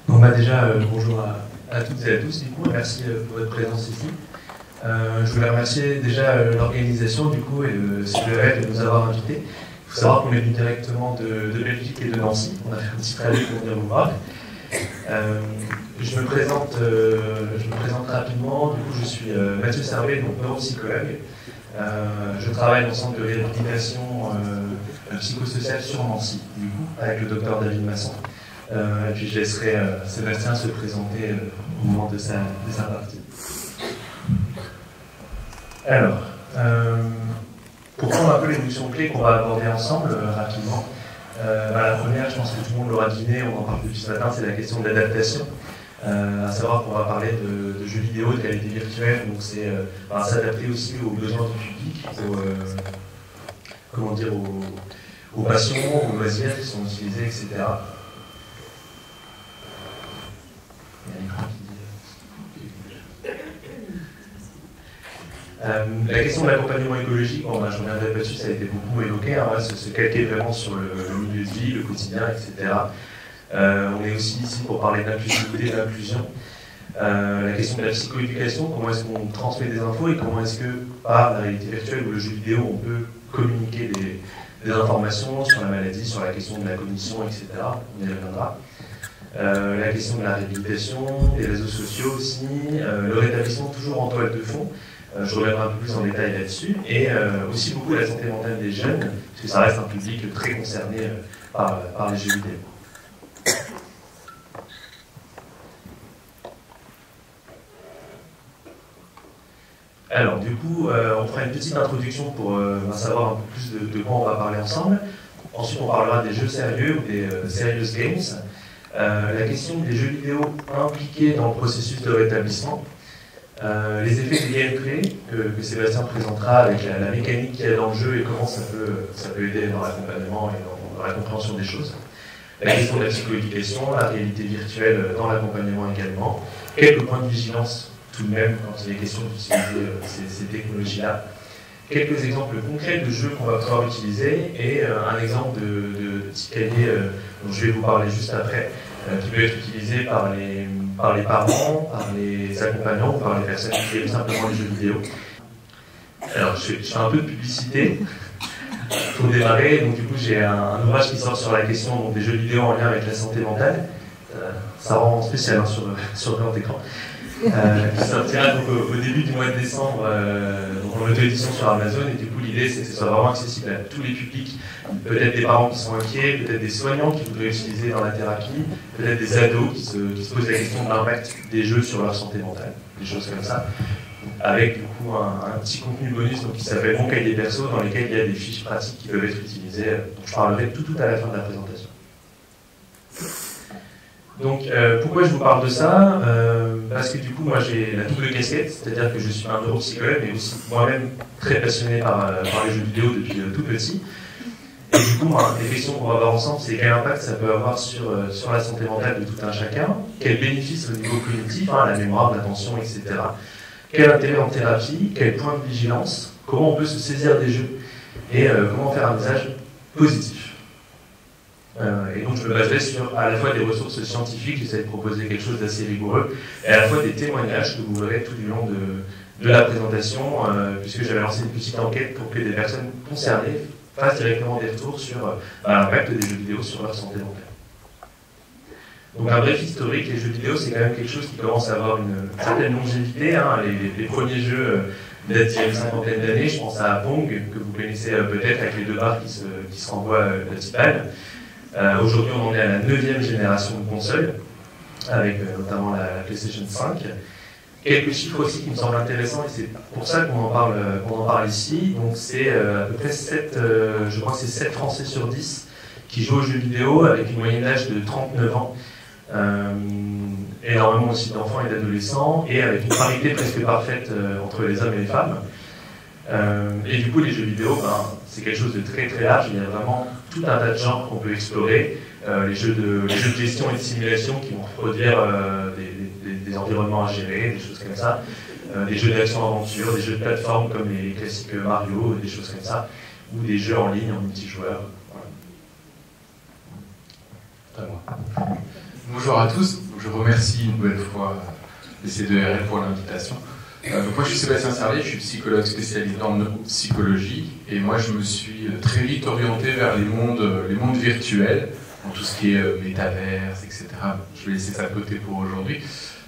Bon, déjà, bonjour à toutes et à tous, du coup, merci pour votre présence ici. Je voulais remercier déjà l'organisation, du coup, et le CERF de nous avoir invités. Il faut savoir qu'on est venu directement de Belgique et de Nancy. On a fait un petit trajet pour venir vous voir. Je me présente rapidement. Du coup, je suis Mathieu Servet, donc neuropsychologue. Je travaille dans le centre de réhabilitation psychosociale sur Nancy, du coup, avec le docteur David Masson. Et puis je laisserai Sébastien se présenter au moment de sa partie. Alors, pour prendre un peu les notions clés qu'on va aborder ensemble rapidement, la première, je pense que tout le monde l'aura deviné, on en parle depuis ce matin, c'est la question de l'adaptation. À savoir qu'on va parler de jeux vidéo, de réalité virtuelle, donc c'est s'adapter aussi aux besoins du public, aux passions, aux loisirs qui sont utilisés, etc. La question de l'accompagnement écologique, bon, je reviendrai pas dessus, ça a été beaucoup évoqué, se calquer vraiment sur le milieu de vie, le quotidien, etc. On est aussi ici pour parler d'inclusivité, d'inclusion. La question de la psychoéducation, comment est-ce qu'on transmet des infos et comment est-ce que, par la réalité virtuelle ou le jeu vidéo, on peut communiquer des informations sur la maladie, sur la question de la cognition, etc. On y reviendra. La question de la réhabilitation, des réseaux sociaux aussi, le rétablissement toujours en toile de fond. Je reviendrai un peu plus en détail là-dessus. Et aussi beaucoup la santé mentale des jeunes, parce que ça reste un public très concerné par les jeux vidéo. Alors, du coup, on fera une petite introduction pour savoir un peu plus de quoi on va parler ensemble. Ensuite, on parlera des jeux sérieux ou des serious games. La question des jeux vidéo impliqués dans le processus de rétablissement. Les effets de gameplay que Sébastien présentera avec la mécanique qu'il y a dans le jeu et comment ça peut aider dans l'accompagnement et dans la compréhension des choses. La question de la psychoéducation, la réalité virtuelle dans l'accompagnement également. Quelques points de vigilance tout de même quand il est question d'utiliser ces technologies-là. Quelques exemples concrets de jeux qu'on va pouvoir utiliser et un exemple de petit cahier dont je vais vous parler juste après, qui peut être utilisé par les parents, par les accompagnants ou par les personnes qui aiment simplement les jeux vidéo. Alors, je fais un peu de publicité pour démarrer. Donc, du coup, j'ai un ouvrage qui sort sur la question des jeux vidéo en lien avec la santé mentale. Ça rend spécial sur grand écran. Qui sortira donc au début du mois de décembre, donc en auto-édition sur Amazon. Et du coup, l'idée, c'est que ce soit vraiment accessible à tous les publics. Peut-être des parents qui sont inquiets, peut-être des soignants qui voudraient l'utiliser dans la thérapie, peut-être des ados qui se posent la question de l'impact des jeux sur leur santé mentale, des choses comme ça. Avec du coup un petit contenu bonus donc, qui s'appelle Mon cahier perso, dans lesquels il y a des fiches pratiques qui peuvent être utilisées. Donc je parlerai tout à la fin de la présentation. Donc pourquoi je vous parle de ça parce que du coup moi j'ai la double casquette, c'est-à-dire que je suis un neuropsychologue mais aussi moi-même très passionné par les jeux vidéo depuis tout petit. Et du coup, les questions qu'on va voir ensemble, c'est quel impact ça peut avoir sur la santé mentale de tout un chacun, quels bénéfices au niveau cognitif, la mémoire, l'attention, etc. Quel intérêt en thérapie, quel point de vigilance, comment on peut se saisir des jeux et comment faire un usage positif. Et donc je me baserai sur à la fois des ressources scientifiques, j'essaie de proposer quelque chose d'assez rigoureux, et à la fois des témoignages que vous verrez tout du long de la présentation, puisque j'avais lancé une petite enquête pour que des personnes concernées fassent directement des retours sur l'impact des jeux vidéo sur leur santé mentale. Donc un bref historique, les jeux vidéo c'est quand même quelque chose qui commence à avoir une certaine longévité. Les premiers jeux datent d'il y a une cinquantaine d'années, je pense à Pong, que vous connaissez peut-être avec les deux barres qui se renvoient la petite balle. Aujourd'hui on en est à la 9e génération de consoles, avec notamment la PlayStation 5. Quelques chiffres aussi qui me semblent intéressants et c'est pour ça qu'on en parle ici. Donc c'est à peu près 7 Français sur 10 qui jouent aux jeux vidéo avec une moyenne d'âge de 39 ans. Énormément aussi d'enfants et d'adolescents et avec une parité presque parfaite entre les hommes et les femmes. Et du coup les jeux vidéo, c'est quelque chose de très très large. Il y a vraiment tout un tas de genres qu'on peut explorer. Les jeux de gestion et de simulation qui vont reproduire des environnements à gérer, des choses comme ça, des jeux d'action-aventure, des jeux de plateforme comme les classiques Mario, des choses comme ça, ou des jeux en ligne en multijoueur. Voilà. Bonjour à tous, je remercie une nouvelle fois les C2RL pour l'invitation. Moi je suis Sébastien Serlet, je suis psychologue spécialisé en neuropsychologie et moi je me suis très vite orienté vers les mondes virtuels, dans tout ce qui est métaverse, etc. Je vais laisser ça de côté pour aujourd'hui.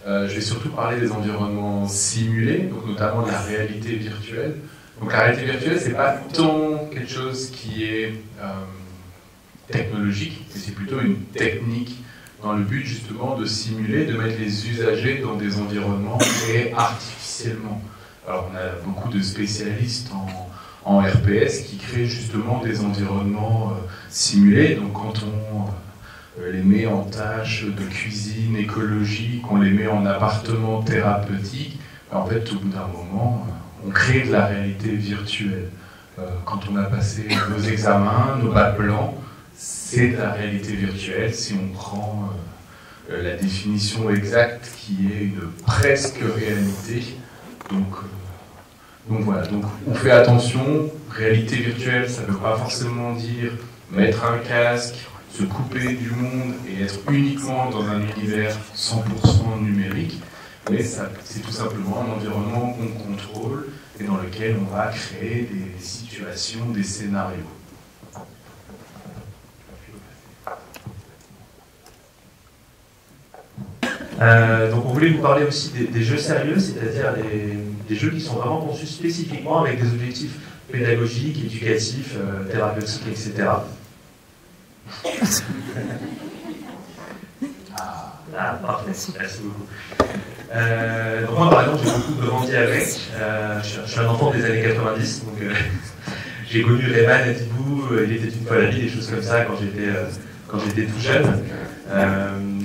Je vais surtout parler des environnements simulés, donc notamment de la réalité virtuelle. Donc la réalité virtuelle, c'est pas tant quelque chose qui est technologique, mais c'est plutôt une technique dans le but justement de simuler, de mettre les usagers dans des environnements créés artificiellement. Alors on a beaucoup de spécialistes en RPS qui créent justement des environnements simulés. Donc quand on les met en tâches de cuisine écologique, on les met en appartement thérapeutique, en fait au bout d'un moment, on crée de la réalité virtuelle. Quand on a passé nos examens, nos bacs blancs, c'est de la réalité virtuelle si on prend la définition exacte qui est une presque réalité. Donc voilà, donc on fait attention, réalité virtuelle ça ne veut pas forcément dire mettre un casque, se couper du monde et être uniquement dans un univers 100% numérique, mais c'est tout simplement un environnement qu'on contrôle et dans lequel on va créer des situations, des scénarios. Donc on voulait vous parler aussi des jeux sérieux, c'est-à-dire des jeux qui sont vraiment conçus spécifiquement avec des objectifs pédagogiques, éducatifs, thérapeutiques, etc. Parfait, merci beaucoup. Donc moi par exemple j'ai beaucoup grandi avec, je suis un enfant des années 90, donc j'ai connu Rayman, Adibou, Il était une fois la vie, des choses comme ça quand j'étais tout jeune.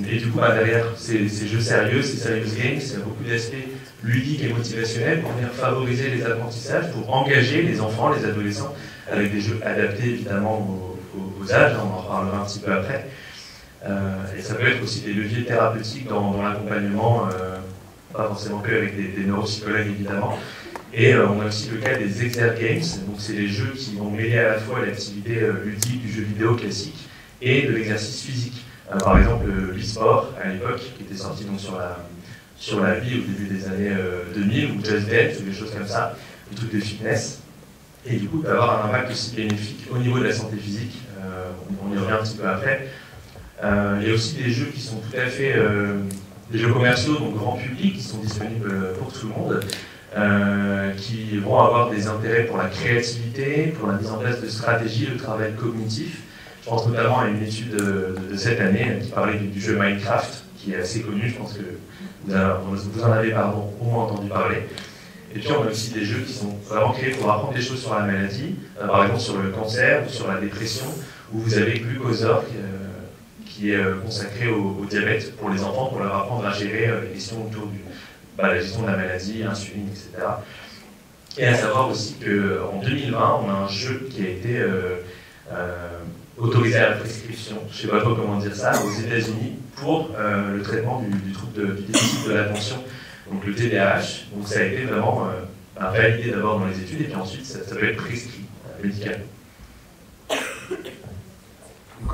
Et du coup, derrière ces jeux sérieux, ces serious games, il y a beaucoup d'aspects ludiques et motivationnels pour venir favoriser les apprentissages, pour engager les enfants, les adolescents, avec des jeux adaptés évidemment aux âges, on en reparlera un petit peu après. Et ça peut être aussi des leviers thérapeutiques dans l'accompagnement, pas forcément que avec des neuropsychologues évidemment. Et on a aussi le cas des exergames, donc c'est des jeux qui vont mêler à la fois l'activité ludique du jeu vidéo classique et de l'exercice physique. Par exemple, l'e-sport à l'époque, qui était sorti donc sur la vie au début des années 2000, ou Just Dance, ou des choses comme ça, des trucs de fitness. Et du coup, peut avoir un impact aussi bénéfique au niveau de la santé physique. On y revient un petit peu après. Il y a aussi des jeux qui sont tout à fait des jeux commerciaux, donc grand public, qui sont disponibles pour tout le monde, qui vont avoir des intérêts pour la créativité, pour la mise en place de stratégies, le travail cognitif. Je pense notamment à une étude de cette année qui parlait du jeu Minecraft, qui est assez connu, je pense que vous en avez au moins entendu parler. Et puis on a aussi des jeux qui sont vraiment créés pour apprendre des choses sur la maladie, par exemple sur le cancer ou sur la dépression, où vous avez Glucosor qui est consacré au diabète pour les enfants, pour leur apprendre à gérer les questions autour de la gestion de la maladie, l'insuline, etc. Et à savoir aussi qu'en 2020, on a un jeu qui a été autorisé à la prescription, je ne sais pas trop comment dire ça, aux États-Unis pour le traitement du trouble du déficit de l'attention, donc le TDAH. Donc ça a été vraiment validé d'abord dans les études et puis ensuite ça peut être prescrit médicalement.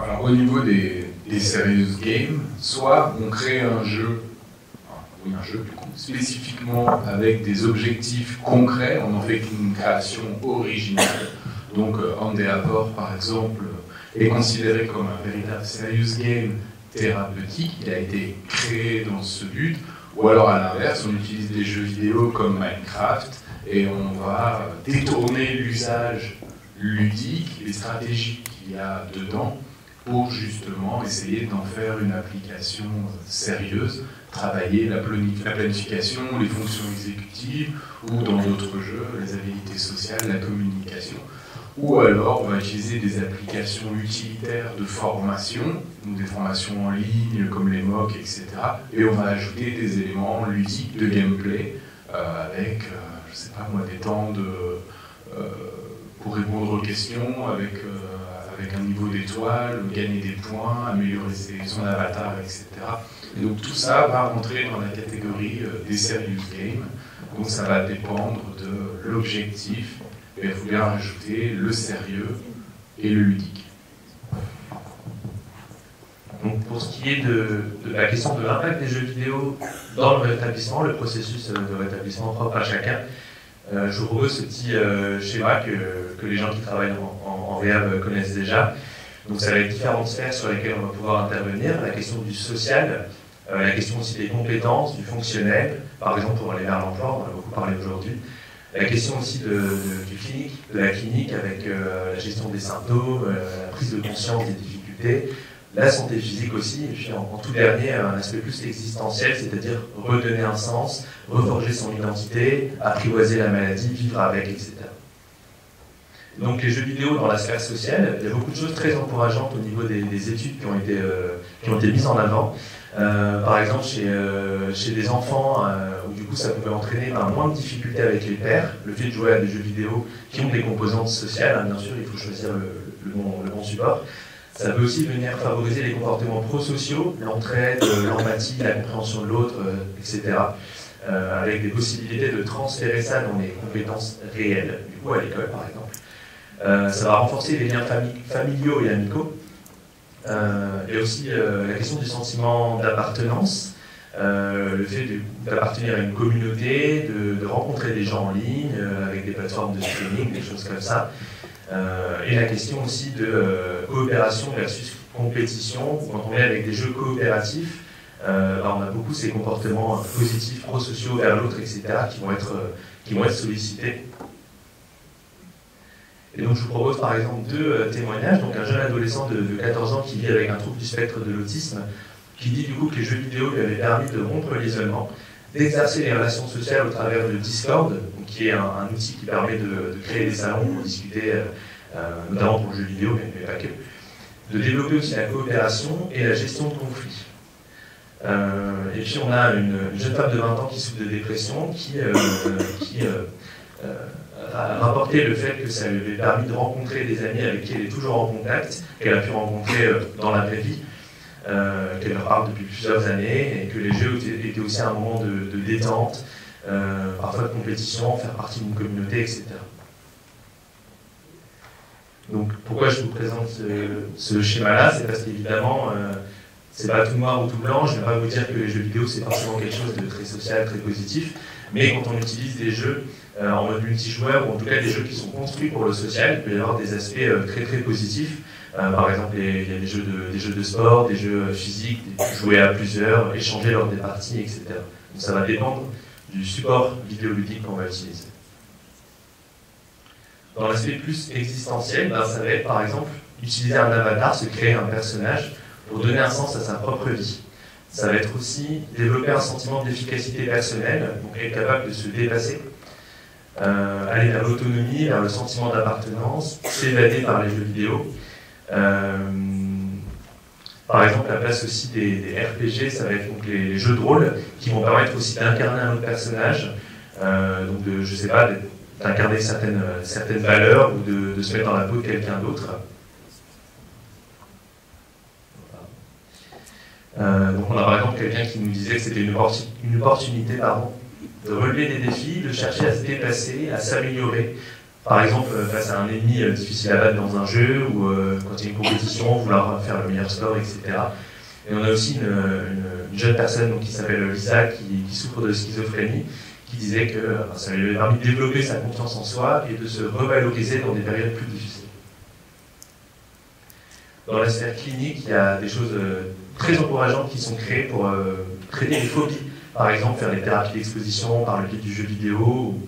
Alors, au niveau des serious games, soit on crée un jeu du coup, spécifiquement avec des objectifs concrets, on en fait une création originale. Donc Endeavor par exemple est considéré comme un véritable serious game thérapeutique, il a été créé dans ce but, ou alors à l'inverse, on utilise des jeux vidéo comme Minecraft et on va détourner l'usage ludique, les stratégies qu'il y a dedans pour justement essayer d'en faire une application sérieuse, travailler la planification, les fonctions exécutives ou dans d'autres jeux, les habilités sociales, la communication. Ou alors on va utiliser des applications utilitaires de formation, donc des formations en ligne comme les MOOC, etc. Et on va ajouter des éléments ludiques de gameplay avec, je sais pas moi, des temps pour répondre aux questions, avec un niveau d'étoile, gagner des points, améliorer son avatar, etc. Et donc tout ça va rentrer dans la catégorie des serious games. Donc ça va dépendre de l'objectif. Il faut bien rajouter le sérieux et le ludique. Donc pour ce qui est de la question de l'impact des jeux vidéo dans le rétablissement, le processus de rétablissement propre à chacun, je vous propose ce petit schéma que les gens qui travaillent en réhab connaissent déjà. Donc ça va être différentes sphères sur lesquelles on va pouvoir intervenir, la question du social, la question aussi des compétences, du fonctionnel, par exemple pour aller vers l'emploi, on en a beaucoup parlé aujourd'hui, la question aussi du clinique, de la clinique avec la gestion des symptômes, la prise de conscience des difficultés, la santé physique aussi, et puis en tout dernier, un aspect plus existentiel, c'est-à-dire redonner un sens, reforger son identité, apprivoiser la maladie, vivre avec, etc. Donc les jeux vidéo dans la sphère sociale, il y a beaucoup de choses très encourageantes au niveau des études qui ont été mises en avant. Par exemple, chez des enfants, où du coup ça pouvait entraîner moins de difficultés avec les pairs, le fait de jouer à des jeux vidéo qui ont des composantes sociales, hein, bien sûr, il faut choisir le bon support. Ça peut aussi venir favoriser les comportements prosociaux, l'entraide, l'empathie, la compréhension de l'autre, etc. Avec des possibilités de transférer ça dans des compétences réelles, du coup à l'école par exemple. Ça va renforcer les liens familiaux et amicaux. Et aussi la question du sentiment d'appartenance, le fait d'appartenir à une communauté, de rencontrer des gens en ligne, avec des plateformes de streaming, des choses comme ça. Et la question aussi de coopération versus compétition. Quand on est avec des jeux coopératifs, on a beaucoup ces comportements positifs, prosociaux vers l'autre, etc., qui vont être sollicités. Et donc je vous propose par exemple deux témoignages. Donc un jeune adolescent de 14 ans qui vit avec un trouble du spectre de l'autisme, qui dit du coup que les jeux vidéo lui avaient permis de rompre l'isolement, d'exercer les relations sociales au travers de Discord, donc, qui est un outil qui permet de créer des salons pour discuter, notamment pour le jeu vidéo, mais pas que, de développer aussi la coopération et la gestion de conflits. Et puis on a une jeune femme de 20 ans qui souffre de dépression, qui a rapporté le fait que ça lui avait permis de rencontrer des amis avec qui elle est toujours en contact, qu'elle a pu rencontrer dans la vraie vie, qu'elle leur parle depuis plusieurs années, et que les jeux étaient aussi un moment de détente, parfois de compétition, faire partie d'une communauté, etc. Donc pourquoi je vous présente ce schéma-là, c'est parce qu'évidemment, c'est pas tout noir ou tout blanc, je ne vais pas vous dire que les jeux vidéo c'est forcément quelque chose de très social, très positif, mais quand on utilise des jeux en mode multijoueur, ou en tout cas des jeux qui sont construits pour le social, il peut y avoir des aspects très très positifs. Par exemple, il y a des jeux de sport, des jeux physiques, jouer à plusieurs, échanger lors des parties, etc. Donc ça va dépendre du support vidéoludique qu'on va utiliser. Dans l'aspect plus existentiel, ça va être par exemple utiliser un avatar, se créer un personnage pour donner un sens à sa propre vie. Ça va être aussi développer un sentiment d'efficacité personnelle, donc être capable de se dépasser, aller vers l'autonomie, vers le sentiment d'appartenance, s'évader par les jeux vidéo. Par exemple, la place aussi des RPG, ça va être donc les jeux de rôle qui vont permettre aussi d'incarner un autre personnage, donc je sais pas, d'incarner certaines valeurs ou de se mettre dans la peau de quelqu'un d'autre. Donc on a par exemple quelqu'un qui nous disait que c'était une opportunité de relever des défis, de chercher à se déplacer, à s'améliorer. Par exemple, face à un ennemi difficile à battre dans un jeu, ou quand il y a une compétition, vouloir faire le meilleur score, etc. Et on a aussi une jeune personne donc, qui s'appelle Lisa, qui souffre de schizophrénie, qui disait que ça lui avait permis de développer sa confiance en soi et de se revaloriser dans des périodes plus difficiles. Dans la sphère clinique, il y a des choses très encourageantes qui sont créées pour traiter les phobies. Par exemple, faire des thérapies d'exposition par le biais du jeu vidéo ou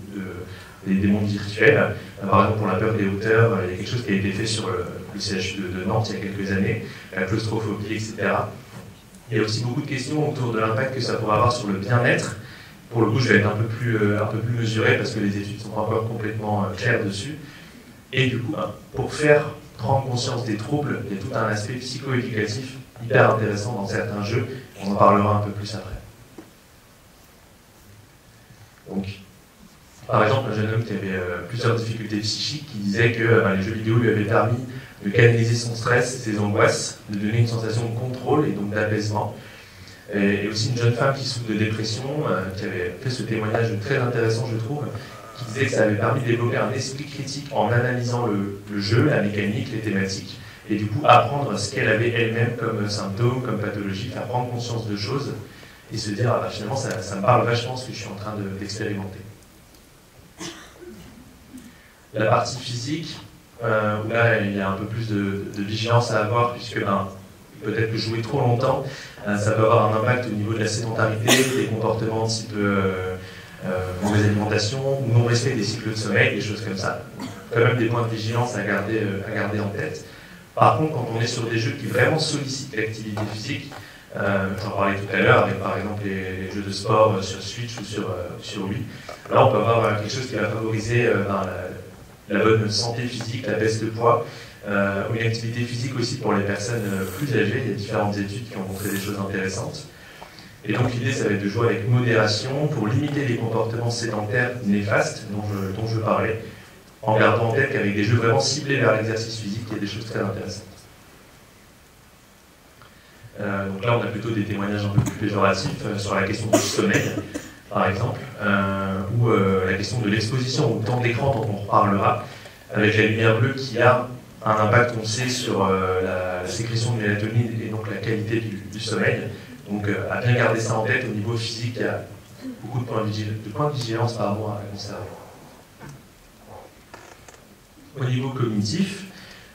des mondes virtuels. Par exemple, pour la peur des hauteurs, il y a quelque chose qui a été fait sur le CHU de Nantes il y a quelques années, la claustrophobie, etc. Il y a aussi beaucoup de questions autour de l'impact que ça pourrait avoir sur le bien-être. Pour le coup, je vais être un peu plus mesuré parce que les études ne sont pas encore complètement claires dessus. Et du coup, pour prendre conscience des troubles, il y a tout un aspect psycho-éducatif hyper intéressant dans certains jeux. On en parlera un peu plus après. Donc, par exemple, un jeune homme qui avait plusieurs difficultés psychiques, qui disait que les jeux vidéo lui avaient permis de canaliser son stress, ses angoisses, de donner une sensation de contrôle et donc d'apaisement. Et aussi une jeune femme qui souffre de dépression, qui avait fait ce témoignage très intéressant, je trouve, qui disait que ça avait permis de développer un esprit critique en analysant le jeu, la mécanique, les thématiques, et du coup apprendre ce qu'elle avait elle-même comme symptômes, comme pathologie, faire prendre conscience de choses, et se dire, ah bah, finalement ça me parle vachement ce que je suis en train d'expérimenter. La partie physique, où là il y a un peu plus de vigilance à avoir, puisque peut-être que jouer trop longtemps, ça peut avoir un impact au niveau de la sédentarité, des comportements type mauvaise alimentation, ou non-respect des cycles de sommeil, des choses comme ça. Quand même des points de vigilance à garder en tête. Par contre, quand on est sur des jeux qui vraiment sollicitent l'activité physique, j'en parlais tout à l'heure avec par exemple les jeux de sport sur Switch ou sur Wii, là on peut avoir quelque chose qui va favoriser la bonne santé physique, la baisse de poids, ou une activité physique aussi pour les personnes plus âgées. Il y a différentes études qui ont montré des choses intéressantes. Et donc l'idée, ça va être de jouer avec modération pour limiter les comportements sédentaires néfastes dont je parlais, en gardant en tête qu'avec des jeux vraiment ciblés vers l'exercice physique, il y a des choses très intéressantes. Donc là, on a plutôt des témoignages un peu plus péjoratifs sur la question du sommeil, par exemple, ou la question de l'exposition au temps d'écran dont on reparlera, avec la lumière bleue qui a un impact, on sait, sur la sécrétion de mélatonine et donc la qualité du sommeil. Donc à bien garder ça en tête. Au niveau physique, il y a beaucoup de points de vigilance à conserver. Au niveau cognitif,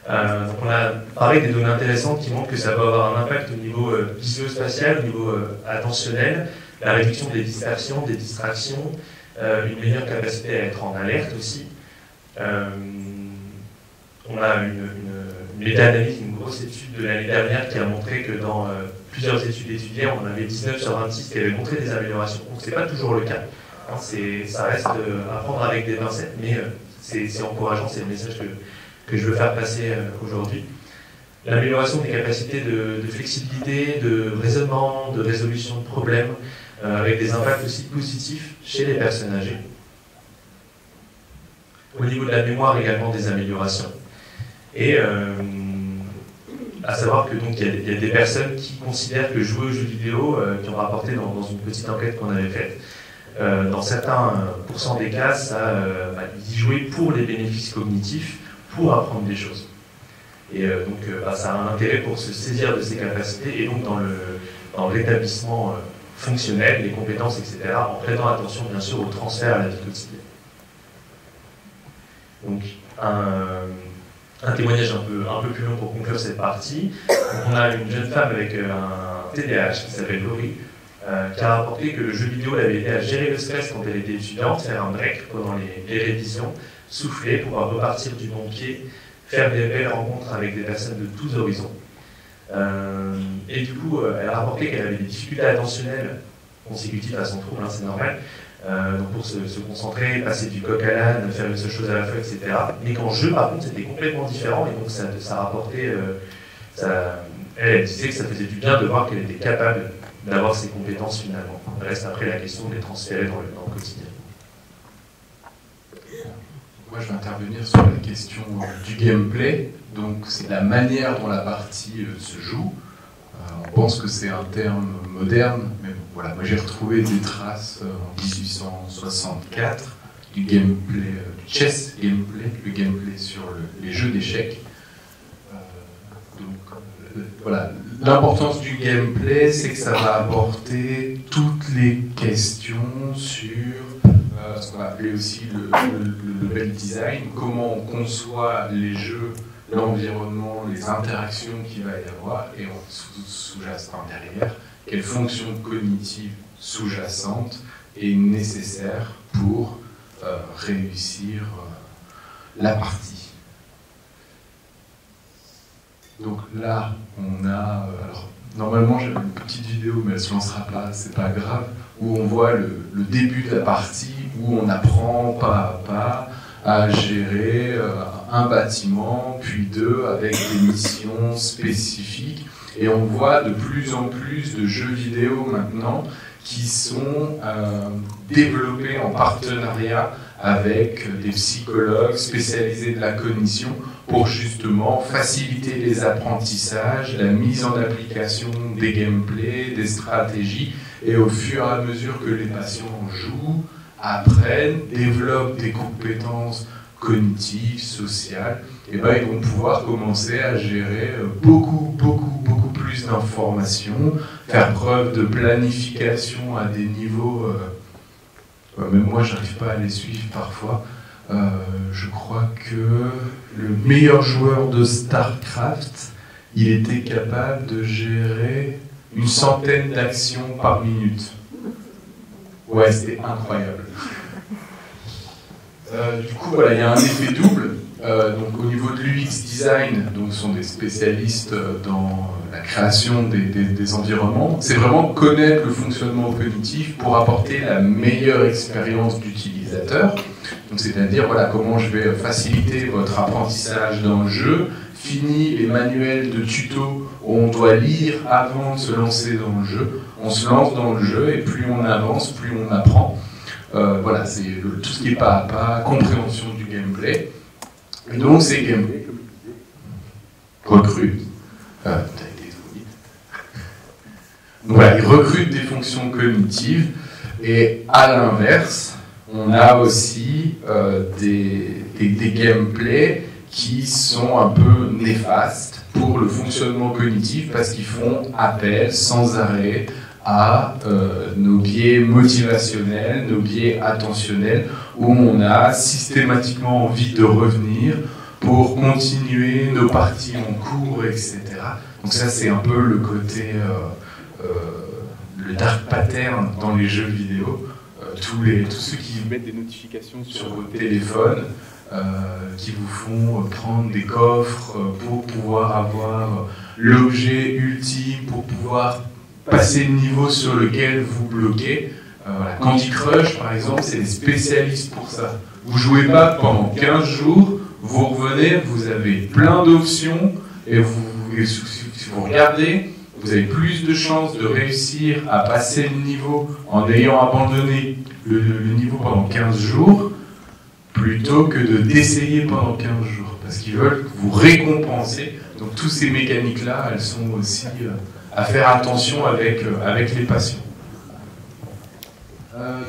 donc on a parlé des données intéressantes qui montrent que ça peut avoir un impact au niveau visio-spatial, au niveau attentionnel, la réduction des dispersions, des distractions, une meilleure capacité à être en alerte aussi. On a une méta-analyse, une grosse étude de l'année dernière qui a montré que dans plusieurs études étudiées, on avait 19 sur 26 qui avaient montré des améliorations. Donc c'est pas toujours le cas. Hein, ça reste à prendre avec des pincettes, mais c'est encourageant, c'est le message que je veux faire passer aujourd'hui. L'amélioration des capacités de flexibilité, de raisonnement, de résolution de problèmes, avec des impacts aussi positifs chez les personnes âgées. Au niveau de la mémoire, également des améliorations. Et à savoir que donc il y a des personnes qui considèrent que jouer aux jeux vidéo, qui ont rapporté dans une petite enquête qu'on avait faite, dans certains pourcents des cas, y jouer pour les bénéfices cognitifs, pour apprendre des choses. Et donc ça a un intérêt pour se saisir de ces capacités et donc dans le rétablissement fonctionnel, les compétences, etc., en prêtant attention bien sûr au transfert à la vie quotidienne. Donc un témoignage un peu plus long pour conclure cette partie. Donc, on a une jeune femme avec un TDAH qui s'appelle Laurie, qui a rapporté que le jeu vidéo l'avait aidé à gérer le stress quand elle était étudiante, faire un break pendant les révisions, souffler, pouvoir repartir du bon pied, faire des belles rencontres avec des personnes de tous horizons. Et du coup, elle a rapporté qu'elle avait des difficultés attentionnelles consécutives à son trouble, hein, c'est normal, donc pour se concentrer, passer du coq à l'âne, faire une seule chose à la fois, etc. Mais qu'en jeu, par contre, c'était complètement différent, et donc ça rapportait... elle disait que ça faisait du bien de voir qu'elle était capable d'avoir ces compétences finalement. Il reste après la question de les transférer dans le quotidien. Moi, je vais intervenir sur la question du gameplay. Donc, c'est la manière dont la partie se joue. On pense que c'est un terme moderne, mais bon, voilà. Moi, j'ai retrouvé des traces en 1864 du gameplay, du chess gameplay, le gameplay sur les jeux d'échecs. Voilà. L'importance du gameplay, c'est que ça va apporter toutes les questions sur ce qu'on va appeler aussi le level design, comment on conçoit les jeux, l'environnement, les interactions qu'il va y avoir, et sous-jacent derrière, quelle fonction cognitive sous-jacente est nécessaire pour réussir la partie. Donc là, on a... alors, normalement, j'avais une petite vidéo, mais elle ne se lancera pas, c'est pas grave, où on voit le début de la partie, où on apprend pas à pas à gérer un bâtiment, puis deux, avec des missions spécifiques. Et on voit de plus en plus de jeux vidéo maintenant qui sont développés en partenariat avec des psychologues spécialisés de la cognition pour justement faciliter les apprentissages, la mise en application des gameplays, des stratégies, et au fur et à mesure que les patients jouent, apprennent, développent des compétences cognitive, sociale, et ben, ils vont pouvoir commencer à gérer beaucoup plus d'informations, faire preuve de planification à des niveaux, même moi j'arrive pas à les suivre parfois. Je crois que le meilleur joueur de StarCraft, il était capable de gérer une centaine d'actions par minute. Ouais, c'était incroyable. Du coup, voilà, il y a un effet double. Donc, au niveau de l'UX design, donc, ce sont des spécialistes dans la création des environnements. C'est vraiment connaître le fonctionnement cognitif pour apporter la meilleure expérience d'utilisateur. Donc, c'est-à-dire, voilà, comment je vais faciliter votre apprentissage dans le jeu. Fini les manuels de tuto où on doit lire avant de se lancer dans le jeu. On se lance dans le jeu et plus on avance, plus on apprend. Voilà, c'est tout ce qui est pas à pas, compréhension du gameplay. Et donc ces gameplays, comme je disais, recrutent. Donc voilà, ils recrutent des fonctions cognitives et à l'inverse, on a aussi des gameplays qui sont un peu néfastes pour le fonctionnement cognitif parce qu'ils font appel sans arrêt à nos biais motivationnels, nos biais attentionnels, où on a systématiquement envie de revenir pour continuer nos parties en cours, etc. Donc ça, c'est un peu le côté, le dark pattern dans les jeux vidéo. Tous ceux qui vous mettent des notifications sur vos téléphones, qui vous font prendre des coffres pour pouvoir avoir l'objet ultime, pour pouvoir passer le niveau sur lequel vous bloquez. Voilà. Candy Crush, par exemple, c'est des spécialistes pour ça. Vous jouez pas pendant 15 jours, vous revenez, vous avez plein d'options, et si vous regardez, vous avez plus de chances de réussir à passer le niveau en ayant abandonné le niveau pendant 15 jours, plutôt que d'essayer pendant 15 jours. Parce qu'ils veulent vous récompenser. Donc, toutes ces mécaniques-là, elles sont aussi à faire attention avec les patients.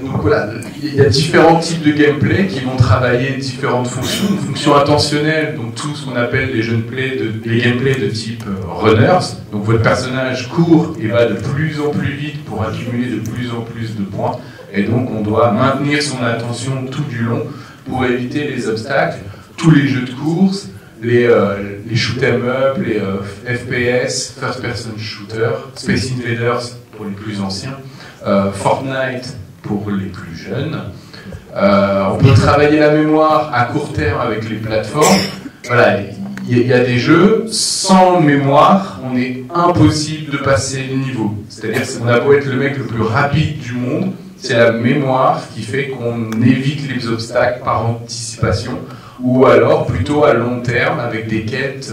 Donc voilà, il y a différents types de gameplay qui vont travailler différentes fonctions. Une fonction attentionnelle, donc tout ce qu'on appelle les gameplays de type runners. Donc votre personnage court et va de plus en plus vite pour accumuler de plus en plus de points. Et donc on doit maintenir son attention tout du long pour éviter les obstacles. Tous les jeux de course, les shoot 'em up, les FPS, first person shooter, Space Invaders pour les plus anciens, Fortnite pour les plus jeunes. On peut travailler la mémoire à court terme avec les plateformes. Voilà, il y a des jeux sans mémoire, on est impossible de passer le niveau. C'est-à-dire qu'on a beau être le mec le plus rapide du monde, c'est la mémoire qui fait qu'on évite les obstacles par anticipation, ou alors plutôt à long terme avec des quêtes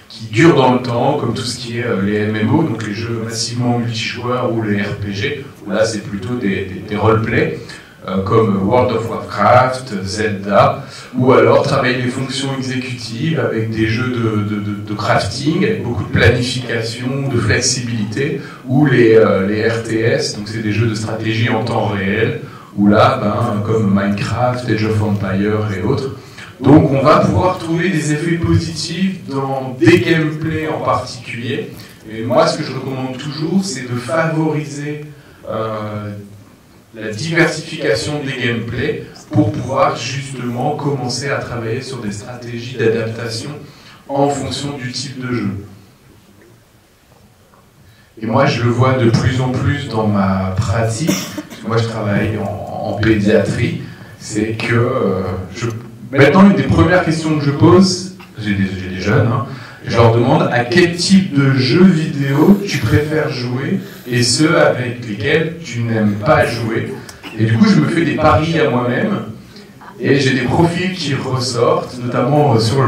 qui durent dans le temps, comme tout ce qui est les MMO, donc les jeux massivement multijoueurs ou les RPG, où là c'est plutôt des roleplays, comme World of Warcraft, Zelda, ou alors travailler les fonctions exécutives avec des jeux de crafting, avec beaucoup de planification, de flexibilité, ou les RTS, donc c'est des jeux de stratégie en temps réel, où là, comme Minecraft, Age of Empires et autres. Donc on va pouvoir trouver des effets positifs dans des gameplays en particulier. Et moi, ce que je recommande toujours, c'est de favoriser la diversification des gameplays pour pouvoir justement commencer à travailler sur des stratégies d'adaptation en fonction du type de jeu. Et moi, je le vois de plus en plus dans ma pratique, parce que moi je travaille en pédiatrie, c'est que maintenant, une des premières questions que je pose, j'ai des jeunes, je leur demande à quel type de jeu vidéo tu préfères jouer et ceux avec lesquels tu n'aimes pas jouer. Et du coup, je me fais des paris à moi-même et j'ai des profils qui ressortent, notamment sur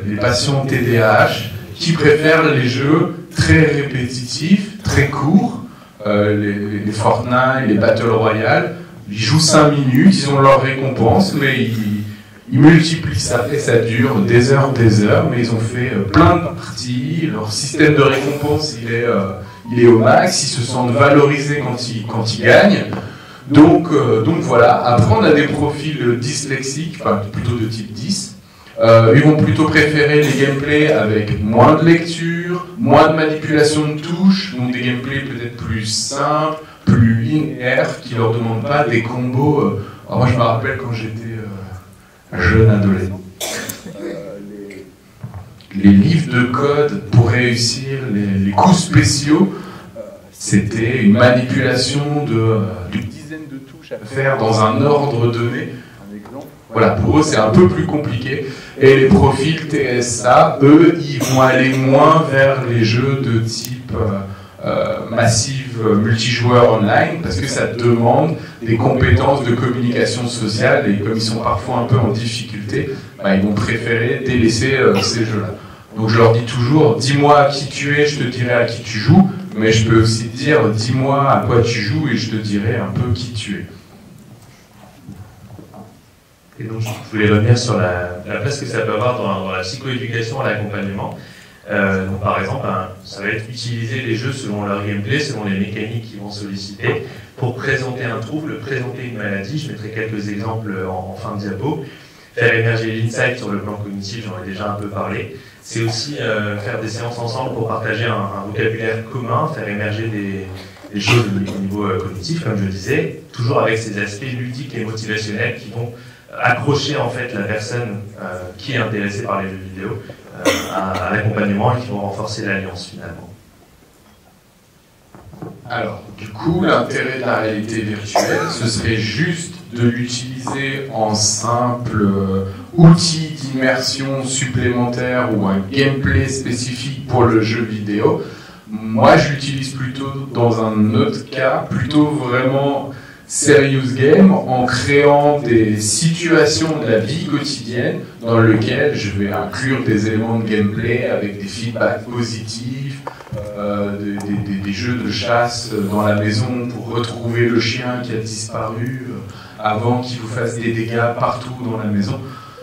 les patients TDAH, qui préfèrent les jeux très répétitifs, très courts, les Fortnite, les Battle Royale. Ils jouent 5 minutes, ils ont leur récompense, mais ils multiplient ça et ça dure des heures, mais ils ont fait plein de parties, leur système de récompense il est au max, ils se sentent valorisés quand ils gagnent. Donc voilà, après on a des profils dyslexiques, enfin plutôt de type 10. Ils vont plutôt préférer les gameplays avec moins de lecture, moins de manipulation de touches, donc des gameplays peut-être plus simples, plus linéaires, qui ne leur demandent pas des combos. Alors moi je me rappelle quand j'étais jeune adolescent, les livres de code pour réussir les coups spéciaux, c'était une manipulation d'une dizaine de touches à faire dans un ordre donné. Voilà, pour eux c'est un peu plus compliqué. Et les profils TSA, eux, ils vont aller moins vers les jeux de type massive multijoueur online, parce que ça demande des compétences de communication sociale, et comme ils sont parfois un peu en difficulté, bah, ils vont préférer délaisser ces jeux-là. Donc je leur dis toujours, dis-moi à qui tu es, je te dirai à qui tu joues, mais je peux aussi te dire, dis-moi à quoi tu joues et je te dirai un peu qui tu es. Et donc, je voulais revenir sur la place que ça peut avoir dans la psychoéducation et l'accompagnement. Donc, par exemple, ça va être utiliser les jeux selon leur gameplay, selon les mécaniques qu'ils vont solliciter, pour présenter un trouble, présenter une maladie. Je mettrai quelques exemples en fin de diapo. Faire émerger l'insight sur le plan cognitif, j'en ai déjà un peu parlé. C'est aussi faire des séances ensemble pour partager un vocabulaire commun, faire émerger des choses au niveau cognitif, comme je disais, toujours avec ces aspects ludiques et motivationnels qui vont accrocher en fait la personne qui est intéressée par les jeux vidéo à l'accompagnement et qui vont renforcer l'alliance finalement. Alors, du coup, l'intérêt de la réalité virtuelle, ce serait juste de l'utiliser en simple outil d'immersion supplémentaire ou un gameplay spécifique pour le jeu vidéo. Moi, je l'utilise plutôt dans un autre cas, plutôt vraiment serious game, en créant des situations de la vie quotidienne dans lesquelles je vais inclure des éléments de gameplay avec des feedbacks positifs, des jeux de chasse dans la maison pour retrouver le chien qui a disparu avant qu'il vous fasse des dégâts partout dans la maison.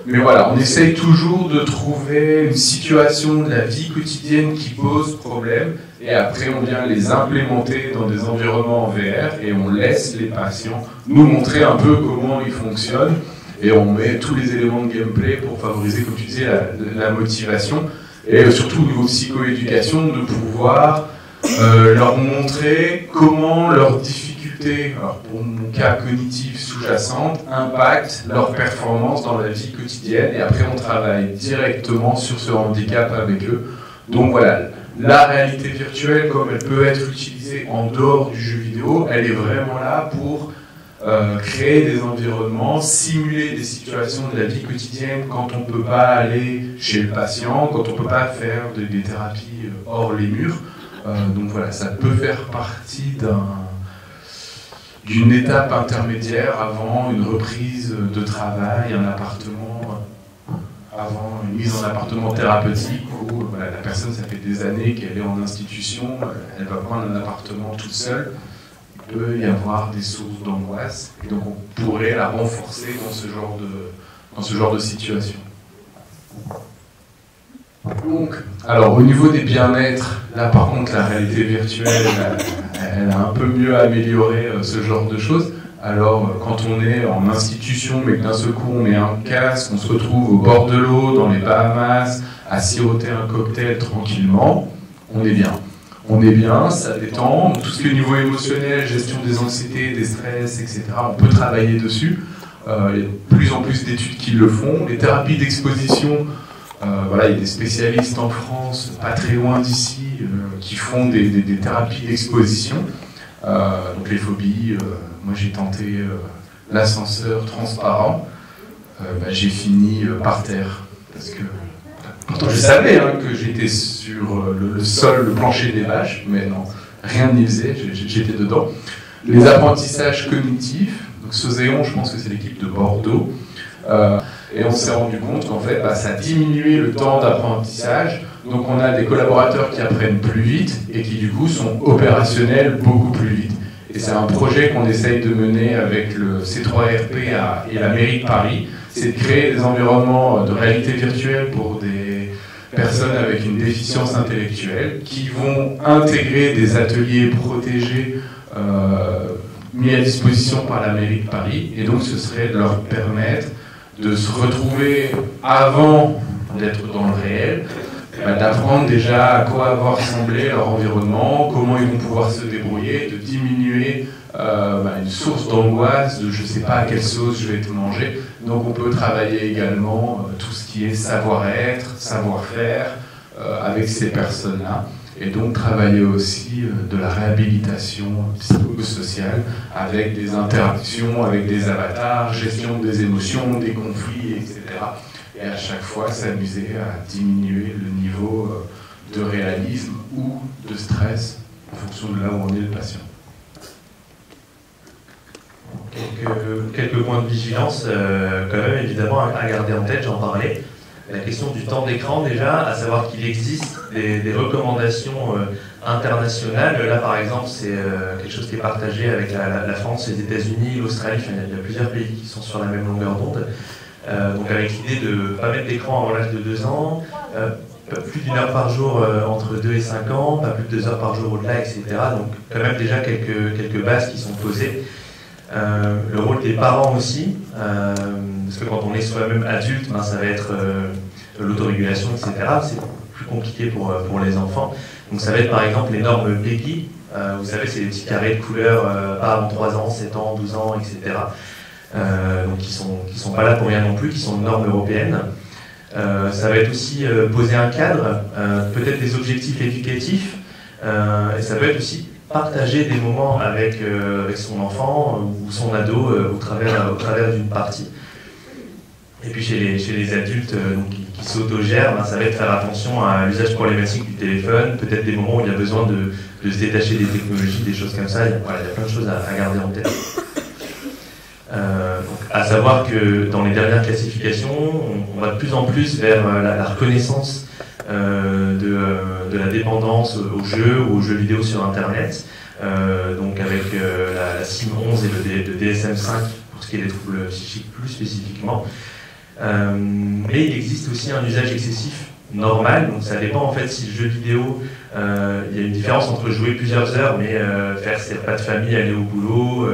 Mais voilà, on essaye toujours de trouver une situation de la vie quotidienne qui pose problème, et après on vient les implémenter dans des environnements en VR et on laisse les patients nous montrer un peu comment ils fonctionnent, et on met tous les éléments de gameplay pour favoriser, comme tu disais, la motivation, et surtout au niveau psychoéducation, de pouvoir leur montrer comment leurs difficultés, alors pour mon cas cognitive sous-jacente, impactent leur performance dans la vie quotidienne, et après on travaille directement sur ce handicap avec eux. Donc voilà, la réalité virtuelle, comme elle peut être utilisée en dehors du jeu vidéo, elle est vraiment là pour créer des environnements, simuler des situations de la vie quotidienne quand on ne peut pas aller chez le patient, quand on ne peut pas faire des thérapies hors les murs. Donc voilà, ça peut faire partie d'une étape intermédiaire avant une reprise de travail, un appartement, avant une mise en appartement thérapeutique où voilà, la personne, ça fait des années qu'elle est en institution, elle va prendre un appartement toute seule. Il peut y avoir des sources d'angoisse, et donc on pourrait la renforcer dans ce genre de situation. Donc, alors au niveau des bien-être, là par contre la réalité virtuelle, elle a un peu mieux amélioré ce genre de choses. Alors quand on est en institution mais que d'un seul coup on met un casque, on se retrouve au bord de l'eau, dans les Bahamas, à siroter un cocktail tranquillement, on est bien. On est bien, ça détend, tout ce qui est au niveau émotionnel, gestion des anxiétés, des stress, etc., on peut travailler dessus. Il y a de plus en plus d'études qui le font. Les thérapies d'exposition, voilà, il y a des spécialistes en France, pas très loin d'ici, qui font des thérapies d'exposition. Donc les phobies, moi j'ai tenté l'ascenseur transparent, j'ai fini par terre, parce que pourtant je savais que j'étais sur le sol, le plancher des vaches, mais non, rien n'y faisait, j'étais dedans. Les apprentissages cognitifs, donc Sozéon, je pense que c'est l'équipe de Bordeaux, et on s'est rendu compte qu'en fait, ça diminuait le temps d'apprentissage. Donc on a des collaborateurs qui apprennent plus vite et qui du coup sont opérationnels beaucoup plus vite. Et c'est un projet qu'on essaye de mener avec le C3RP et la mairie de Paris, c'est de créer des environnements de réalité virtuelle pour des personnes avec une déficience intellectuelle qui vont intégrer des ateliers protégés mis à disposition par la mairie de Paris, et donc ce serait de leur permettre de se retrouver avant d'être dans le réel, d'apprendre déjà à quoi va ressembler leur environnement, comment ils vont pouvoir se débrouiller, de diminuer une source d'angoisse, de je ne sais pas à quelle sauce je vais te manger. Donc on peut travailler également tout ce qui est savoir-être, savoir-faire avec ces personnes-là. Et donc travailler aussi de la réhabilitation psychosociale avec des interactions, avec des avatars, gestion des émotions, des conflits, etc. Et à chaque fois s'amuser à diminuer le niveau de réalisme ou de stress en fonction de là où on est le patient. Quelques points de vigilance, quand même évidemment à garder en tête, j'en parlais. La question du temps d'écran déjà, à savoir qu'il existe des recommandations internationales. Là par exemple c'est quelque chose qui est partagé avec la France, les États-Unis, l'Australie, il y a plusieurs pays qui sont sur la même longueur d'onde. Donc avec l'idée de ne pas mettre d'écran avant l'âge de 2 ans, plus d'1 heure par jour entre 2 et 5 ans, pas plus de 2 heures par jour au-delà, etc. Donc quand même déjà quelques bases qui sont posées. Le rôle des parents aussi, parce que quand on est soi-même adulte, ça va être l'autorégulation, etc. C'est plus compliqué pour les enfants. Donc ça va être par exemple les normes PEGI, vous savez c'est les petits carrés de couleur, pas avant 3 ans, 7 ans, 12 ans, etc. Donc qui sont pas là pour rien non plus, qui sont de normes européennes. Ça va être aussi poser un cadre, peut-être des objectifs éducatifs, et ça peut être aussi partager des moments avec son enfant ou son ado au travers d'une partie. Et puis chez les adultes qui s'autogèrent, ça va être faire attention à l'usage problématique du téléphone, peut-être des moments où il y a besoin de se détacher des technologies, des choses comme ça. Il y a plein de choses à garder en tête. Donc, à savoir que dans les dernières classifications, on va de plus en plus vers la reconnaissance de la dépendance aux jeux ou aux jeux vidéo sur Internet, donc avec la CIM-11 et le DSM-5 pour ce qui est des troubles psychiques plus spécifiquement. Mais il existe aussi un usage excessif normal, donc ça dépend en fait si le jeu vidéo, il y a une différence entre jouer plusieurs heures mais faire ses repas de famille, aller au boulot,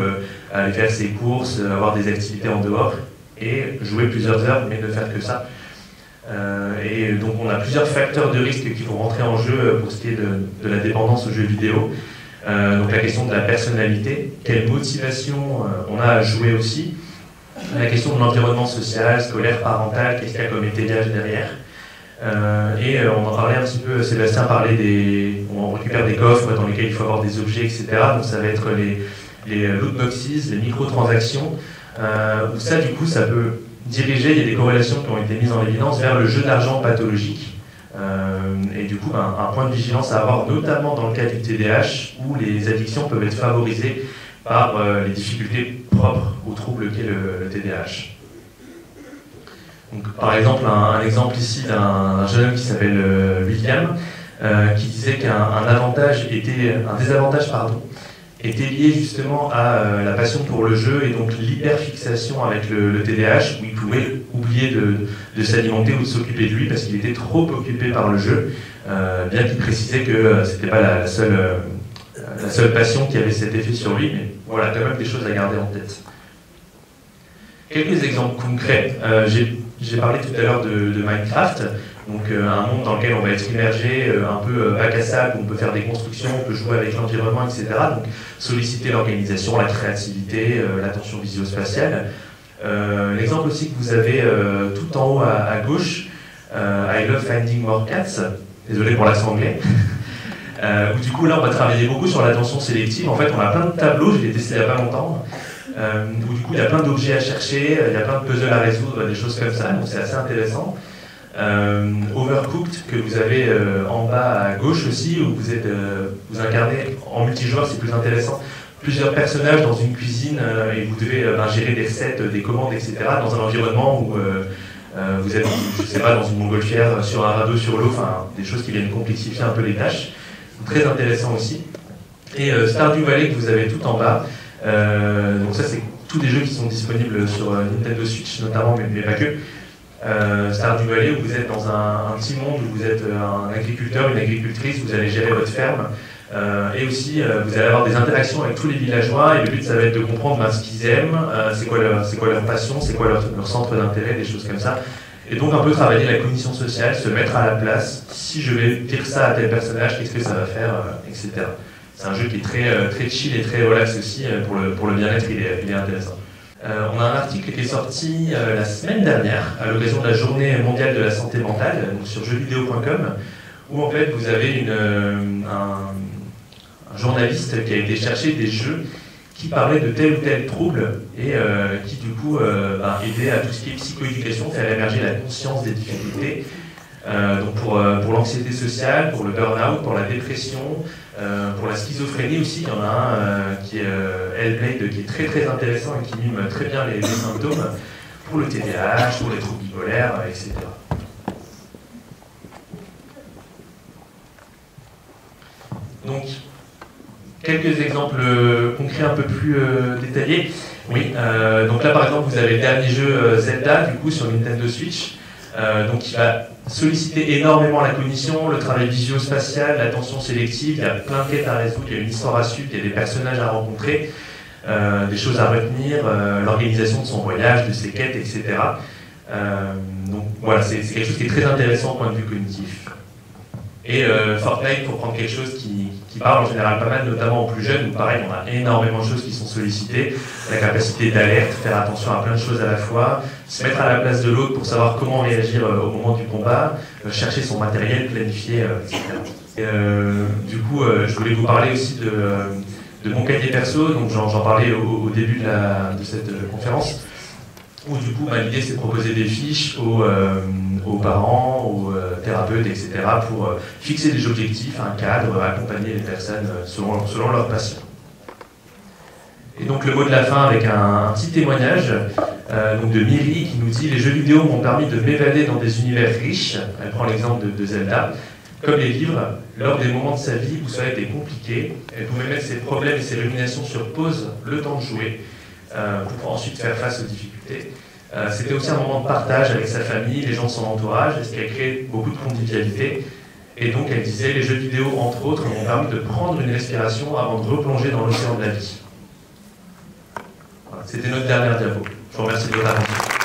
aller faire ses courses, avoir des activités en dehors, et jouer plusieurs heures mais ne faire que ça. Et donc on a plusieurs facteurs de risque qui vont rentrer en jeu pour ce qui est de la dépendance aux jeux vidéo. Donc la question de la personnalité, quelle motivation on a à jouer aussi, la question de l'environnement social, scolaire, parental, qu'est-ce qu'il y a comme étayage derrière. Et on en parlait un petit peu, Sébastien parlait on récupère des coffres dans lesquels il faut avoir des objets, etc. Donc ça va être les loot boxes, les microtransactions, où ça du coup ça peut diriger, il y a des corrélations qui ont été mises en évidence vers le jeu d'argent pathologique. Et du coup un point de vigilance à avoir, notamment dans le cas du TDAH, où les addictions peuvent être favorisées par les difficultés propres au trouble qu'est le TDAH. Donc, par exemple, un exemple ici d'un jeune homme qui s'appelle William, qui disait qu'un désavantage était lié justement à la passion pour le jeu et donc l'hyperfixation avec le TDAH, où il pouvait oublier de s'alimenter ou de s'occuper de lui parce qu'il était trop occupé par le jeu, bien qu'il précisait que c'était pas la seule passion qui avait cet effet sur lui, mais voilà, quand même des choses à garder en tête. Quelques exemples concrets. J'ai parlé tout à l'heure de Minecraft, donc un monde dans lequel on va être immergé, un peu bac à sable, où on peut faire des constructions, on peut jouer avec l'environnement, etc. Donc solliciter l'organisation, la créativité, l'attention visio-spatiale. L'exemple aussi que vous avez tout en haut à gauche, I Love Finding More Cats, désolé pour l'accent anglais, où du coup là on va travailler beaucoup sur l'attention sélective. En fait on a plein de tableaux, je l'ai testé il n'y a pas longtemps, où du coup il y a plein d'objets à chercher, il y a plein de puzzles à résoudre, des choses comme ça, donc c'est assez intéressant. Overcooked, que vous avez en bas à gauche aussi, où vous incarnez en multijoueur, c'est plus intéressant, plusieurs personnages dans une cuisine, et vous devez gérer des recettes, des commandes, etc. dans un environnement où vous êtes, je sais pas, dans une montgolfière, sur un radeau sur l'eau, enfin des choses qui viennent complexifier un peu les tâches. Très intéressant aussi. Et Stardew Valley que vous avez tout en bas, donc ça c'est tous des jeux qui sont disponibles sur Nintendo Switch notamment, mais pas que. Stardew Valley où vous êtes dans un petit monde où vous êtes un agriculteur, une agricultrice, vous allez gérer votre ferme, Et aussi, vous allez avoir des interactions avec tous les villageois, et le but, ça va être de comprendre ce qu'ils aiment, c'est quoi leur passion, c'est quoi leur centre d'intérêt, des choses comme ça. Et donc, un peu travailler la cognition sociale, se mettre à la place. Si je vais dire ça à tel personnage, qu'est-ce que ça va faire, etc. C'est un jeu qui est très chill et très relax aussi. Pour le bien-être, il est intéressant. On a un article qui est sorti la semaine dernière, à l'occasion de la journée mondiale de la santé mentale, donc sur jeuxvideo.com, où en fait vous avez un journaliste qui a été chercher des jeux qui parlaient de tel ou tel trouble et qui du coup aidait à tout ce qui est psychoéducation, faire émerger la conscience des difficultés. Donc pour l'anxiété sociale, pour le burn-out, pour la dépression, pour la schizophrénie aussi, il y en a un qui est Hellblade, qui est très intéressant et qui mime très bien les symptômes, pour le TDAH, pour les troubles bipolaires, etc. Donc, quelques exemples concrets un peu plus détaillés. Oui, donc là par exemple vous avez le dernier jeu Zelda du coup sur Nintendo Switch, donc il va solliciter énormément la cognition, le travail visio-spatial, l'attention sélective, il y a plein de quêtes à résoudre, il y a une histoire à suivre, il y a des personnages à rencontrer, des choses à retenir, l'organisation de son voyage, de ses quêtes, etc. Donc voilà, c'est quelque chose qui est très intéressant au point de vue cognitif. Et Fortnite, pour prendre quelque chose qui parle en général pas mal, notamment aux plus jeunes, où pareil, on a énormément de choses qui sont sollicitées, la capacité d'alerte, faire attention à plein de choses à la fois, se mettre à la place de l'autre pour savoir comment réagir au moment du combat, chercher son matériel, planifier, etc. Et, du coup, je voulais vous parler aussi de mon cahier perso, donc j'en parlais au début de cette conférence, où du coup l'idée c'est de proposer des fiches aux parents, aux thérapeutes, etc. pour fixer des objectifs, un cadre, accompagner les personnes selon leurs passions. Et donc le mot de la fin avec un petit témoignage donc de Miri qui nous dit « Les jeux vidéo m'ont permis de m'évader dans des univers riches », elle prend l'exemple de Zelda, comme les livres, lors des moments de sa vie où ça a été compliqué, elle pouvait mettre ses problèmes et ses ruminations sur pause le temps de jouer, pour ensuite faire face aux difficultés. C'était aussi un moment de partage avec sa famille, les gens de son entourage, et ce qui a créé beaucoup de convivialité. Et donc elle disait, les jeux vidéo, entre autres, m'ont permis de prendre une respiration avant de replonger dans l'océan de la vie. Voilà, c'était notre dernière diapo. Je vous remercie de votre attention.